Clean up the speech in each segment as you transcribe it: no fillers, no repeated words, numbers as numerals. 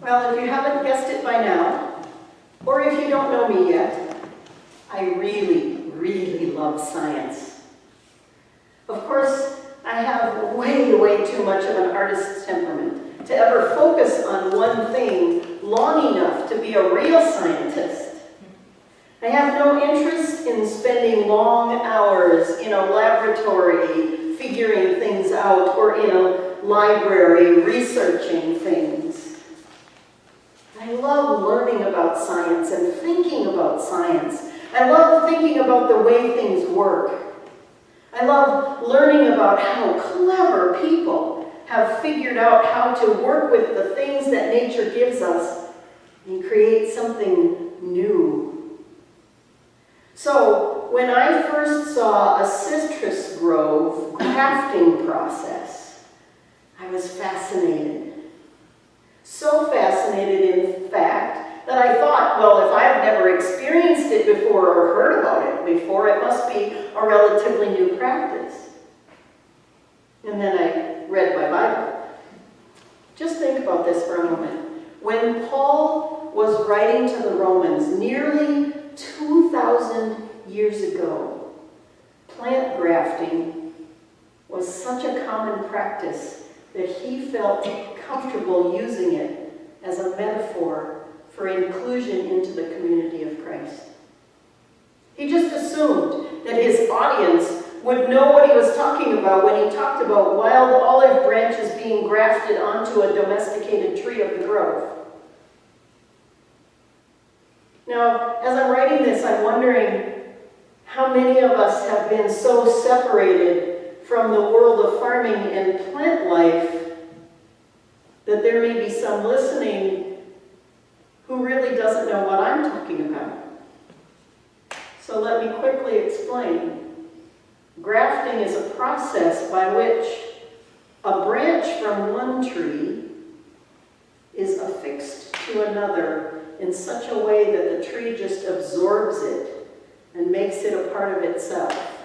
Well, if you haven't guessed it by now, or if you don't know me yet, I really love science. Of course, I have way too much of an artist's temperament to ever focus on one thing long enough to be a real scientist. I have no interest in spending long hours in a laboratory figuring things out or in a library researching things. I love learning about science and thinking about science. I love thinking about the way things work. I love learning about how clever people have figured out how to work with the things that nature gives us and create something new. So, when I first saw a citrus grove grafting process, I was fascinated. So fascinated, in fact, that I thought, well, if I've never experienced it before or heard about it before, it must be a relatively new practice. And then I read my Bible. Just think about this for a moment. When Paul was writing to the Romans nearly 2,000 years ago, plant grafting was such a common practice that he felt comfortable using it as a metaphor for inclusion into the community of Christ. He just assumed that his audience would know what he was talking about when he talked about wild olive branches being grafted onto a domesticated tree of the grove. Now, as I'm writing this, I'm wondering how many of us have been so separated from the world of farming and plant life that there may be some listening who really doesn't know what I'm talking about. So let me quickly explain. Grafting is a process by which a branch from one tree is affixed to another in such a way that the tree just absorbs it and makes it a part of itself.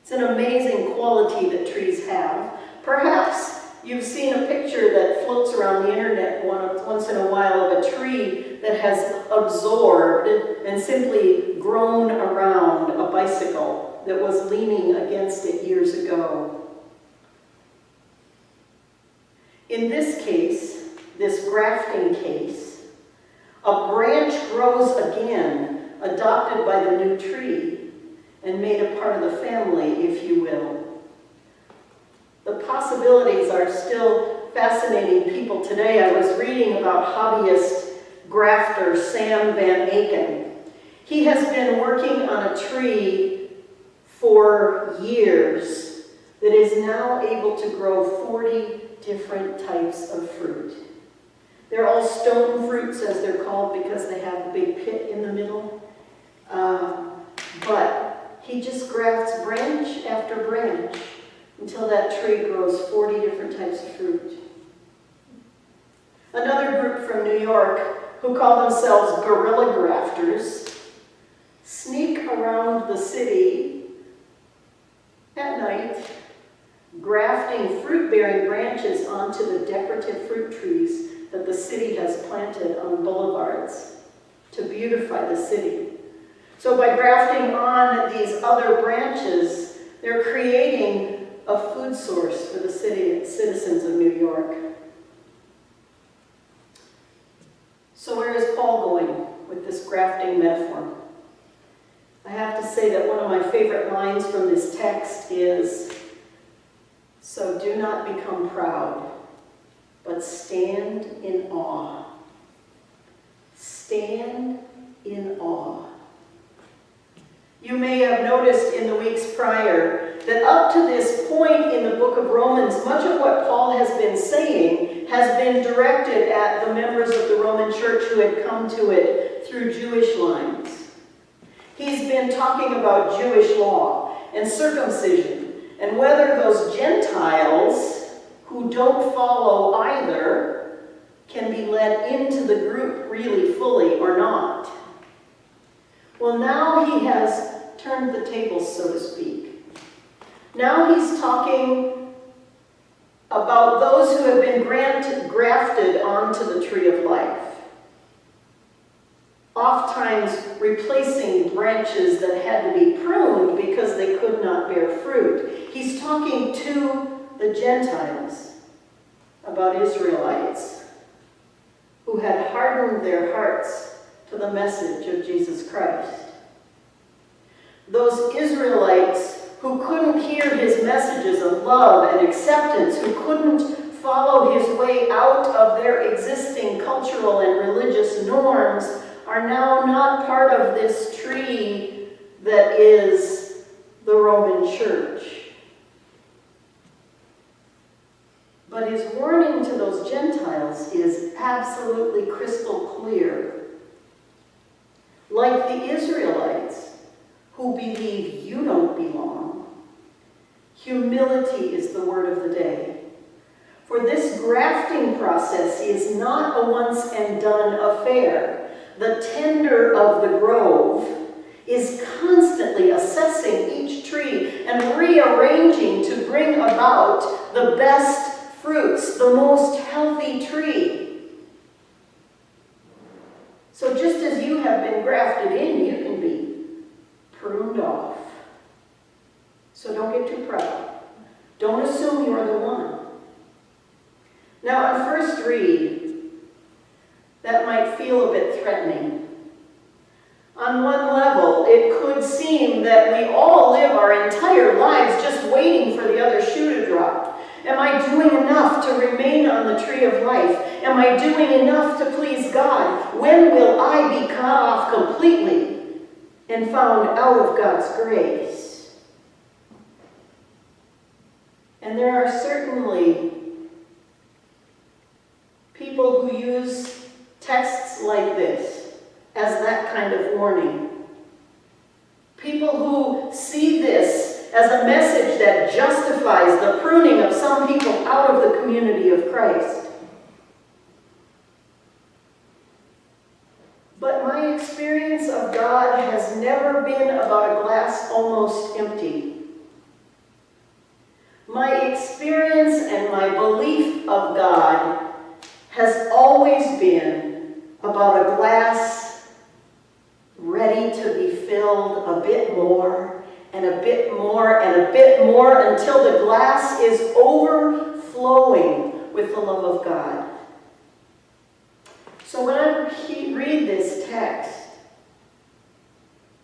It's an amazing quality that trees have. Perhaps you've seen a picture that floats around the internet once in a while of a tree that has absorbed and simply grown around a bicycle that was leaning against it years ago. In this case, this grafting case, a branch grows again, adopted by the new tree, and made a part of the family, if you will. The possibilities are still fascinating people today. I was reading about hobbyist grafter Sam Van Aken. He has been working on a tree for years that is now able to grow 40 different types of fruit. They're all stone fruits, as they're called, because they have a big pit in the middle. But he just grafts branch after branch until that tree grows 40 different types of fruit. Another group from New York, who call themselves guerrilla grafters, sneak around the city at night, grafting fruit-bearing branches onto the decorative fruit trees that the city has planted on boulevards to beautify the city. So by grafting on these other branches, they're creating a food source for the citizens of New York. So where is Paul going with this grafting metaphor? I have to say that one of my favorite lines from this text is, "So do not become proud, but stand in awe." Stand in awe. You may have noticed in the weeks prior that up to this point in the book of Romans, much of what Paul has been saying has been directed at the members of the Roman church who had come to it through Jewish lines. He's been talking about Jewish law and circumcision and whether those Gentiles who don't follow either can be led into the group really fully or not. Well, now he has turned the tables, so to speak. Now he's talking about those who have been grafted onto the tree of life, oftentimes replacing branches that had to be pruned because they could not bear fruit. He's talking to the Gentiles about Israelites who had hardened their hearts to the message of Jesus Christ. Those Israelites who couldn't hear his messages of love and acceptance, who couldn't follow his way out of their existing cultural and religious norms, are now not part of this tree that is the Roman Church. But his warning to those Gentiles is absolutely crystal clear. Like the Israelites who believe you don't belong, humility is the word of the day. For this grafting process is not a once and done affair. The tender of the grove is constantly assessing each tree and rearranging to bring about the best fruits, the most healthy tree. So just as you have been grafted in, you can be pruned off. So don't get too proud. Don't assume you're the one. Now, on first read, that might feel a bit threatening. On one level, it could seem that we all live our entire lives just waiting for the other shoe to drop. Am I doing enough to remain on the tree of life? Am I doing enough to please God? When will I be cut off completely and found out of God's grace? And there are certainly people who use texts like this as that kind of warning. People who see this as a message that justifies the pruning of some people out of the community of Christ. But my experience of God has never been about a glass almost empty. My experience and my belief of God has always been about a glass ready to be filled a bit more and a bit more and a bit more until the glass is overflowing with the love of God. So when I read this text,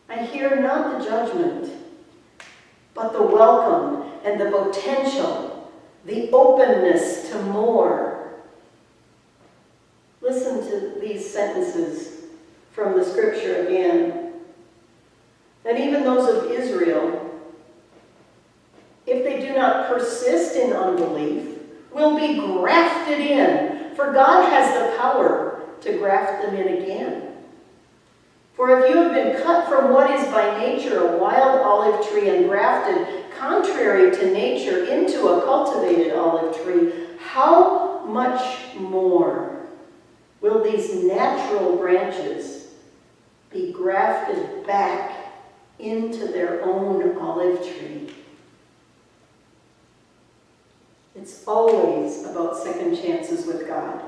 I hear not the judgment, but the welcome and the potential, the openness to more. Listen to these sentences from the scripture again. That even those of Israel, if they do not persist in unbelief, will be grafted in, for God has the power to graft them in again. For if you have been cut from what is by nature a wild olive tree and grafted contrary to nature into a cultivated olive tree, how much more will these natural branches be grafted back into their own olive tree? It's always about second chances with God.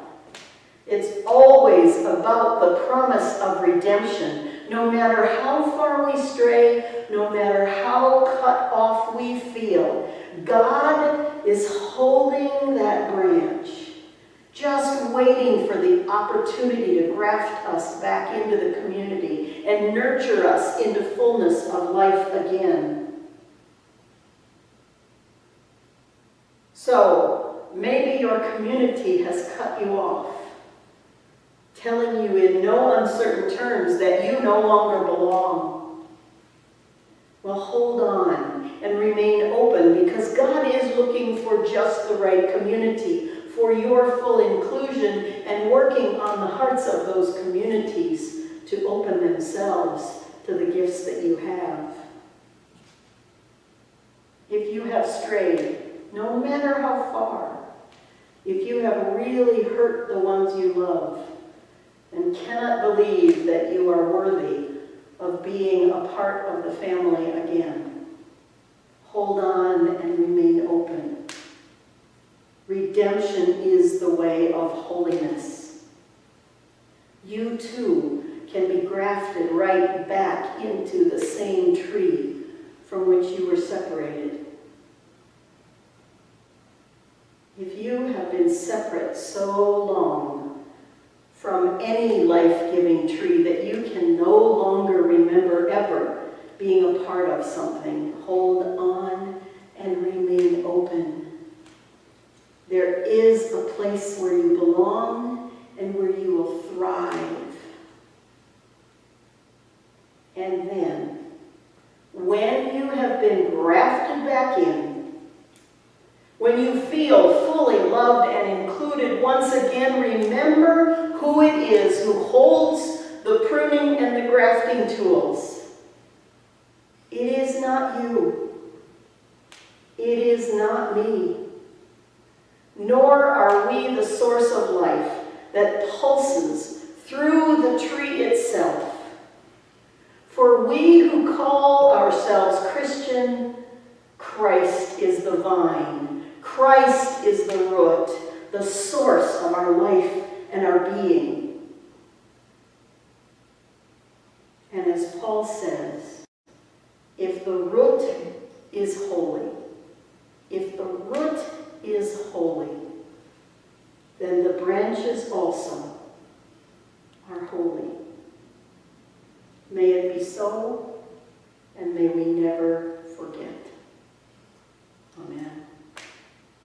It's always about the promise of redemption. No matter how far we stray, no matter how cut off we feel, God is holding that branch, just waiting for the opportunity to graft us back into the community and nurture us into fullness of life again. So, maybe your community has cut you off, telling you in no uncertain terms that you no longer belong. Well, hold on and remain open, because God is looking for just the right community, for your full inclusion, and working on the hearts of those communities to open themselves to the gifts that you have. If you have strayed, no matter how far, if you have really hurt the ones you love and cannot believe that you are worthy of being a part of the family again, hold on and remain open. Redemption is the way of holiness. You too can be grafted right back into the same tree from which you were separated. If you have been separate so long from any life-giving tree that you can no longer remember ever being a part of something, hold on and remain open. There is a place where you belong and where you will thrive. And then, when you have been grafted back in, when you feel fully loved and included once again, remember who it is who holds the pruning and the grafting tools. It is not you. It is not me. Nor are we the source of life that pulses through the tree itself. For we who call ourselves Christian, Christ is the vine. Christ is the root, the source of our life and our being. And as Paul says, if the root is holy, if the root is holy, then the branches also are holy. May it be so, and may we never